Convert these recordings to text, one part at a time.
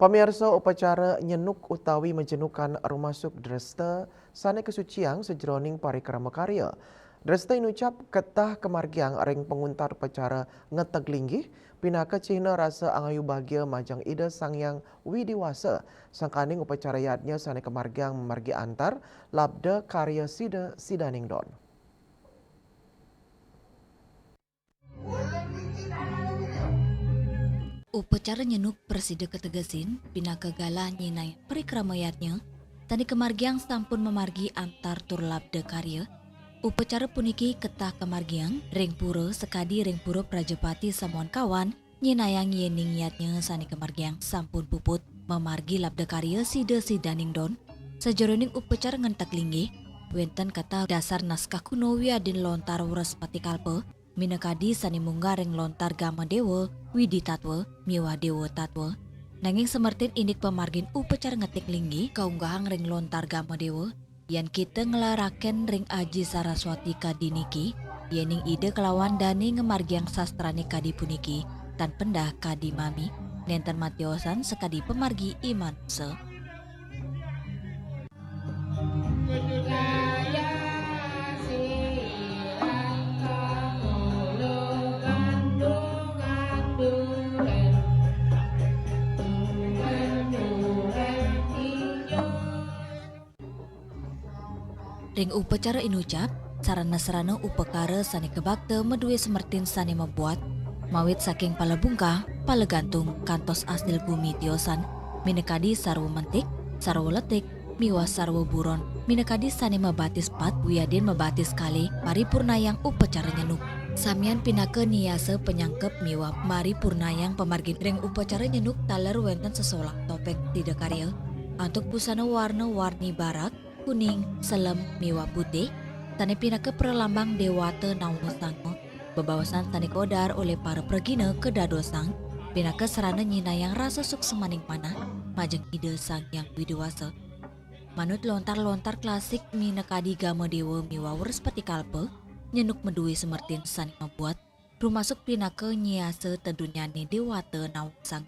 Pamirsa upacara nyenuk utawi menjenukan rumasuk Dresta sane kesucian sejroning parikrama karya. Dresta inucap ketah kemargiang ring penguntar upacara ngeteg linggih pinaka cihna rasa angayu bahagia majang ida sangyang widiwasa sangkaning upacara yatnya sane kemargiang memargi antar labda karya sida sidaning don. Upacara nyenuk presida ketegasin pinaka galah nyinai perikramayatnya tani kemargiang sampun memargi antar turlabda karya. Upacara puniki ketah kemargiang ring pura sekadi ring pura Prajapati samuan kawan nyinayang yening yatnya sani kemargiang sampun puput memargi labda karya sida sidaning don. Sejeroning upacara ngentak linggih wenten kata dasar naskah kuno wiadin lontar Wuraspati kalpa minakadi sani munggareng lontar gama dewa widi tatwa miwa dewa tatwa. Nanging semertin indik pemargin upacara ngetik linggi kaunggahang ring lontar gama dewa yan kita ngelaraken ring aji Saraswati kadiniki yening ide kelawan dani ngemargiang sastrani kadi puniki tan pendah kadi mami nenten matiosan sekadi pemargi iman se. Ring upacara inucap, sarana-sarana upakara sani kebakta medue semertin sani membuat, mawit saking palabungkah, palagantung, kantos asdil bumi tiosan, minekadi sarwa mentik, sarwa letik, miwa sarwa buron, minekadi sani mebatis pat, wiadin mebatis kali, paripurnayang upacara nyenuk. Samian pinake niase penyangkep miwa maripurnayang pemargin ring upacara nyenuk taler wenten sesolak topeng tidak karya, untuk busana warna-warni barak, kuning, selem, miwa putih, tani pinaka perlambang dewata naungosango, bebawasan tani kodar oleh para pregina ke dadosang, pinaka serana nyinayang rasa suk semaning mana, majeng ide sang yang widewasa. Manut lontar-lontar klasik minakadi gama dewa miwa Wuraspati kalpa, nyenuk medui semertin sani membuat, rumasuk pinaka nyiase tedunyani dewata naungsang.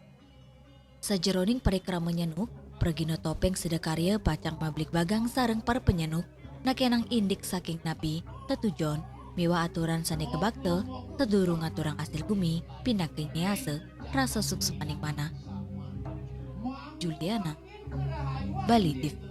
Sejeroning parikrama nyenuk, Pregina topeng sedakarya pacang mablik bagang sareng para penyenuk nakenang indik saking nabi tetujon miwa aturan sani kebakta tedurung aturang asil bumi pindah ke niase rasa suk semaning mana. Juliana, Bali TV.